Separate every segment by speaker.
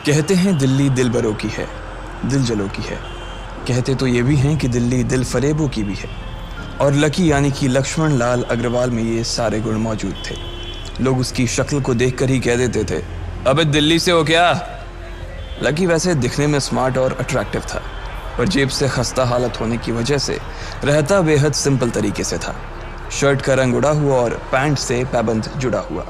Speaker 1: कहते हैं दिल्ली दिल बरों की है, दिल जलों की है। कहते तो ये भी हैं कि दिल्ली दिल फरेबों की भी है। और लकी यानी कि लक्ष्मण लाल अग्रवाल में ये सारे गुण मौजूद थे। लोग उसकी शक्ल को देखकर ही कह देते थे, अबे दिल्ली से हो क्या? लकी वैसे दिखने में स्मार्ट और अट्रैक्टिव था, पर जेब से खस्ता हालत होने की वजह से रहता बेहद सिंपल तरीके से था। शर्ट का रंग उड़ा हुआ और पैंट से पैबंद जुड़ा हुआ।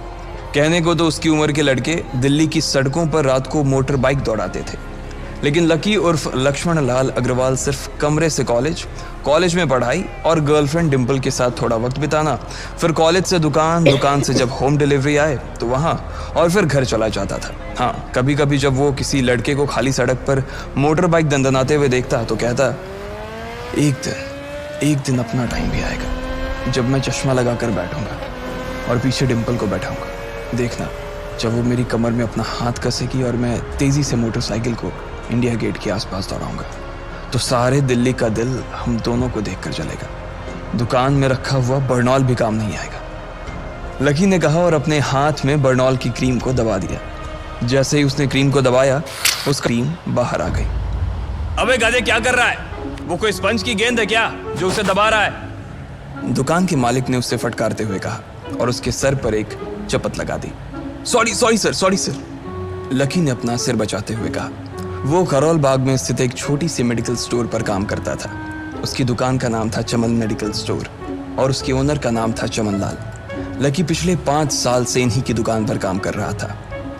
Speaker 1: कहने को तो उसकी उम्र के लड़के दिल्ली की सड़कों पर रात को मोटर बाइक दौड़ाते थे, लेकिन लकी उर्फ लक्ष्मण लाल अग्रवाल सिर्फ कमरे से कॉलेज में पढ़ाई और गर्लफ्रेंड डिम्पल के साथ थोड़ा वक्त बिताना, फिर कॉलेज से दुकान से जब होम डिलीवरी आए तो वहाँ, और फिर घर चला जाता था। हाँ, कभी कभी जब वो किसी लड़के को खाली सड़क पर मोटर बाइक दंदनाते हुए देखता तो कहता, एक दिन अपना टाइम भी आएगा जब मैं चश्मा लगाकर बैठूंगा और पीछे डिम्पल को बैठाऊंगा। देखना, जब वो मेरी कमर में अपना हाथ कसेगी और मैं तेजी से मोटरसाइकिल को इंडिया गेट के आसपास दौड़ाऊंगा, तो सारे दिल्ली का दिल हम दोनों को देखकर जलेगा। दुकान में रखा हुआ बर्नॉल भी काम नहीं आएगा। लकी ने कहा और अपने हाथ में बर्नॉल की क्रीम को दबा दिया। जैसे ही उसने क्रीम को दबाया, उसका क्रीम बाहर आ गई।
Speaker 2: अबे गधे, क्या कर रहा है? वो कोई स्पंज की गेंद है क्या जो उसे दबा रहा है?
Speaker 1: दुकान के मालिक ने उससे फटकारते हुए कहा और उसके सर पर एक चपत लगा दी। Sorry sir. लकी ने अपना सिर बचाते हुए कहा। वो करोल बाग में स्थित एक छोटी सी मेडिकल स्टोर पर काम करता था। उसकी दुकान का नाम था चमन मेडिकल स्टोर और उसके ओनर का नाम था चमन लाल। लकी पिछले 5 साल से इन्हीं की दुकान पर काम कर रहा था।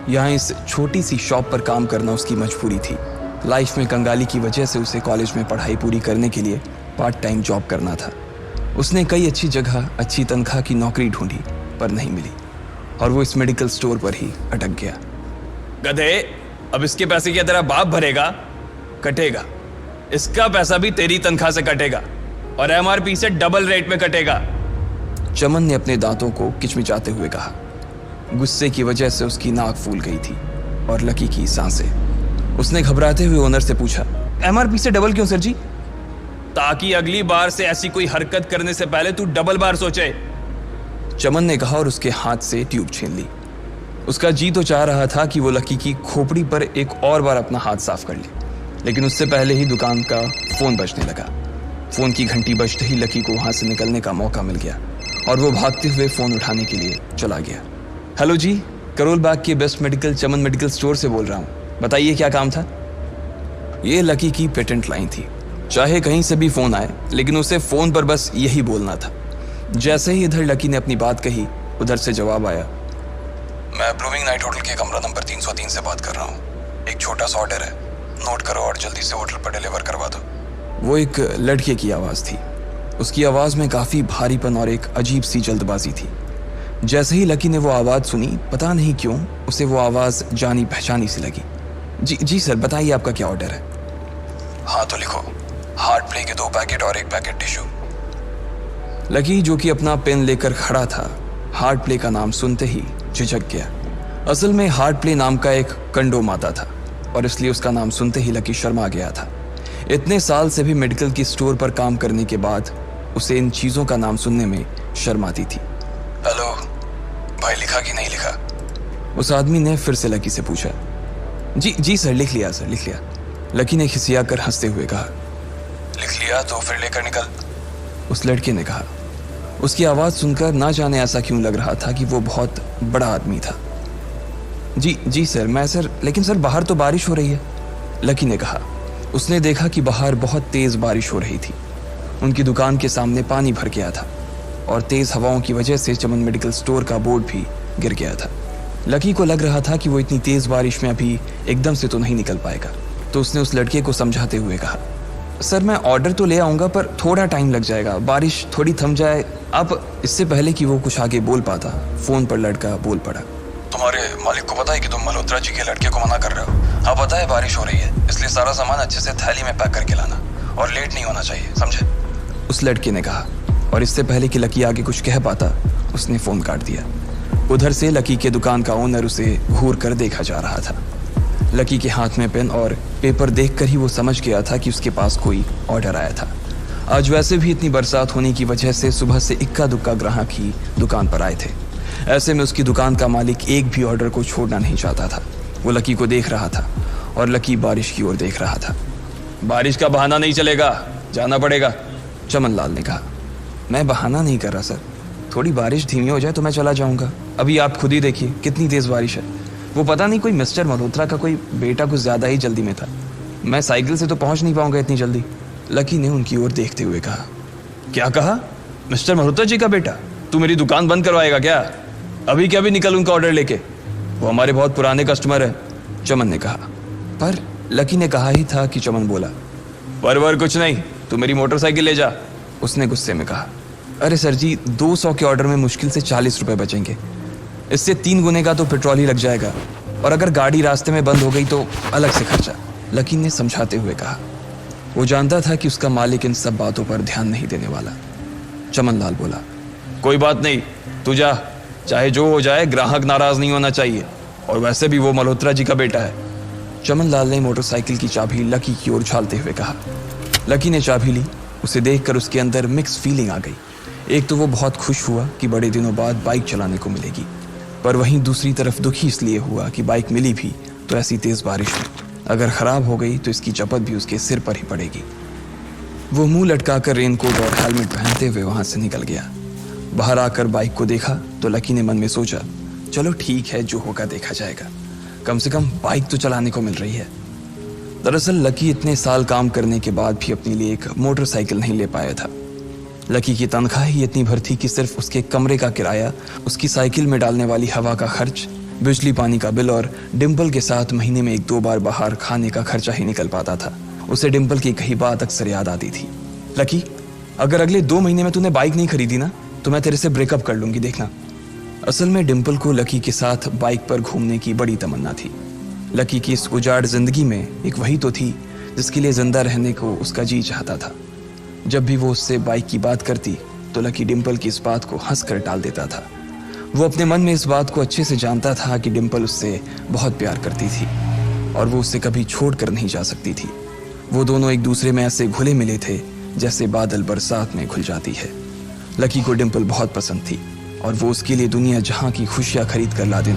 Speaker 1: यहाँ इस छोटी सी शॉप पर काम करना उसकी मजबूरी थी। लाइफ में कंगाली की वजह से उसे कॉलेज में पढ़ाई पूरी करने के लिए पार्ट टाइम जॉब करना था। उसने कई अच्छी जगह अच्छी तनख्वाह की नौकरी ढूंढी पर नहीं मिली और वो इस मेडिकल स्टोर पर ही अटक गया।
Speaker 2: गधे, अब इसके पैसे क्या तेरा बाप भरेगा? कटेगा। इसका पैसा भी तेरी तनख्वाह से कटेगा और एमआरपी से डबल रेट में कटेगा।
Speaker 1: चमन ने अपने दांतों को किचमिचाते हुए कहा। गुस्से की वजह से उसकी नाक फूल गई थी और लकी की सांसें। उसने घबराते हुए ओनर से पूछा, एमआरपी से डबल क्यों सर जी?
Speaker 2: ताकि अगली बार से ऐसी कोई हरकत करने से पहले तू डबल बार सोचे।
Speaker 1: चमन ने कहा और उसके हाथ से ट्यूब छीन ली। उसका जी तो चाह रहा था कि वो लकी की खोपड़ी पर एक और बार अपना हाथ साफ कर ले, लेकिन उससे पहले ही दुकान का फोन बजने लगा। फोन की घंटी बजते ही लकी को वहां से निकलने का मौका मिल गया और वो भागते हुए फोन उठाने के लिए चला गया। हेलो जी, करोल बाग के बेस्ट मेडिकल चमन मेडिकल स्टोर से बोल रहा हूँ, बताइए क्या काम था? ये लकी की पेटेंट लाइन थी। चाहे कहीं से भी फोन आए, लेकिन उसे फोन पर बस यही बोलना था। जैसे ही इधर लकी ने अपनी बात कही, उधर से जवाब आया, मैं ब्लूमिंग नाइट होटल के कमरा नंबर 303 से बात कर रहा हूँ। एक छोटा सा ऑर्डर है, नोट करो और जल्दी से होटल पर डिलीवर करवा दो। वो एक लड़के की आवाज़ थी। उसकी आवाज़ में काफ़ी भारीपन और एक अजीब सी जल्दबाजी थी। जैसे ही लकी ने वो आवाज़ सुनी, पता नहीं क्यों उसे वो आवाज़ जानी पहचानी सी लगी। जी सर, बताइए आपका क्या ऑर्डर है? हाँ तो लिखो, हार्ट प्ले के 2 पैकेट और 1 पैकेट टिश्यू। लकी, जो कि अपना पेन लेकर खड़ा था, हार्ट प्ले का नाम सुनते ही झिझक गया। असल में हार्ट प्ले नाम का एक कंडोम आता था और इसलिए उसका नाम सुनते ही लकी शर्मा गया था। इतने साल से भी मेडिकल की स्टोर पर काम करने के बाद उसे इन चीज़ों का नाम सुनने में शर्म आती थी। हेलो भाई, लिखा कि नहीं लिखा? उस आदमी ने फिर से लकी से पूछा। जी सर, लिख लिया सर, लिख लिया। लकी ने खिसिया कर हंसते हुए कहा। लिख लिया तो फिर लेकर निकल, उस लड़के ने कहा। उसकी आवाज़ सुनकर ना जाने ऐसा क्यों लग रहा था कि वो बहुत बड़ा आदमी था। जी सर, लेकिन सर बाहर तो बारिश हो रही है, लकी ने कहा। उसने देखा कि बाहर बहुत तेज़ बारिश हो रही थी। उनकी दुकान के सामने पानी भर गया था और तेज़ हवाओं की वजह से चमन मेडिकल स्टोर का बोर्ड भी गिर गया था। लकी को लग रहा था कि वो इतनी तेज़ बारिश में अभी एकदम से तो नहीं निकल पाएगा, तो उसने उस लड़के को समझाते हुए कहा, सर मैं ऑर्डर तो ले आऊँगा पर थोड़ा टाइम लग जाएगा, बारिश थोड़ी थम जाए। अब इससे पहले कि वो कुछ आगे बोल पाता, फ़ोन पर लड़का बोल पड़ा। तुम्हारे मालिक को पता है कि तुम मल्होत्रा जी के लड़के को मना कर रहे हो? हाँ पता है, बारिश हो रही है, इसलिए सारा सामान अच्छे से थैली में पैक करके लाना और लेट नहीं होना चाहिए, समझे? उस लड़के ने कहा और इससे पहले कि लकी आगे कुछ कह पाता, उसने फ़ोन काट दिया। उधर से लकी के दुकान का ओनर उसे घूर कर देखा जा रहा था। लकी के हाथ में पेन और पेपर देखकर ही वो समझ गया था कि उसके पास कोई ऑर्डर आया था। आज वैसे भी इतनी बरसात होने की वजह से सुबह से इक्का दुक्का ग्राहक ही दुकान पर आए थे। ऐसे में उसकी दुकान का मालिक एक भी ऑर्डर को छोड़ना नहीं चाहता था वो लकी को देख रहा था और लकी बारिश की ओर देख रहा था।
Speaker 2: बारिश का बहाना नहीं चलेगा, जाना पड़ेगा।
Speaker 1: चमन लाल ने कहा। मैं बहाना नहीं कर रहा सर, थोड़ी बारिश धीमी हो जाए तो मैं चला जाऊंगा। अभी आप खुद ही देखिए कितनी तेज बारिश है। वो पता नहीं कोई मिस्टर मल्होत्रा का कोई बेटा कुछ ज्यादा ही जल्दी में था। मैं साइकिल से तो पहुंच नहीं पाऊंगा इतनी जल्दी। लकी ने उनकी ओर देखते हुए कहा।
Speaker 2: क्या कहा? मिस्टर मल्होत्रा जी का बेटा? तू मेरी दुकान बंद करवाएगा क्या? अभी क्या भी निकल उनका ऑर्डर लेके, वो हमारे बहुत पुराने कस्टमर है।
Speaker 1: चमन ने कहा। पर लकी ने कहा ही था कि चमन बोला।
Speaker 2: परवर कुछ नहीं, तू मेरी मोटरसाइकिल ले जा।
Speaker 1: उसने गुस्से में कहा। अरे सर जी, 200 के ऑर्डर में मुश्किल से 40 रुपए बचेंगे। इससे 3 गुने का तो पेट्रोल ही लग जाएगा, और अगर गाड़ी रास्ते में बंद हो गई तो अलग से खर्चा, लकी ने समझाते हुए कहा। वो जानता था कि उसका मालिक इन सब बातों पर ध्यान नहीं देने वाला। चमन लाल बोला।
Speaker 2: कोई बात नहीं, तू जा, चाहे जो हो जाए ग्राहक नाराज नहीं होना चाहिए, और वैसे भी वो मल्होत्रा जी का बेटा है।
Speaker 1: चमन लाल ने मोटरसाइकिल की चाबी लकी की ओर उछालते हुए कहा। लकी ने चाबी ली। उसे देखकर उसके अंदर मिक्स फीलिंग आ गई। एक तो वो बहुत खुश हुआ कि बड़े दिनों बाद बाइक चलाने को मिलेगी, पर वहीं दूसरी तरफ दुखी इसलिए हुआ कि बाइक मिली भी तो ऐसी तेज बारिश में, अगर खराब हो गई तो इसकी चपत भी उसके सिर पर ही पड़ेगी। वो मुंह लटकाकर रेनकोट और हेलमेट पहनते हुए वहां से निकल गया। बाहर आकर बाइक को देखा तो लकी ने मन में सोचा, चलो ठीक है, जो होगा देखा जाएगा, कम से कम बाइक तो चलाने को मिल रही है। दरअसल लकी इतने साल काम करने के बाद भी अपने लिए एक मोटरसाइकिल नहीं ले पाया था। लकी की तनख्वाह ही इतनी भर थी कि सिर्फ उसके कमरे का किराया, उसकी साइकिल में डालने वाली हवा का खर्च, बिजली पानी का बिल और डिम्पल के साथ महीने में 1-2 बार बाहर खाने का खर्चा ही निकल पाता था। उसे डिम्पल की कही बात अक्सर याद आती थी। लकी, अगर अगले 2 महीने में तूने बाइक नहीं खरीदी ना तो मैं तेरे से ब्रेकअप कर लूंगी, देखना। असल में डिम्पल को लकी के साथ बाइक पर घूमने की बड़ी तमन्ना थी। लकी की इस उजाड़ जिंदगी में एक वही तो थी जिसके लिए जिंदा रहने को उसका जी चाहता था। जब भी वो उससे बाइक की बात करती तो लकी डिम्पल की इस बात को हंस कर टाल देता था। वो अपने मन में इस बात को अच्छे से जानता था कि डिम्पल उससे बहुत प्यार करती थी और वो उससे कभी छोड़ कर नहीं जा सकती थी। वो दोनों एक दूसरे में ऐसे घुले मिले थे जैसे बादल बरसात में घुल जाती है। लकी को डिम्पल बहुत पसंद थी और वो उसके लिए दुनिया जहां की खुशियां खरीद कर ला देती।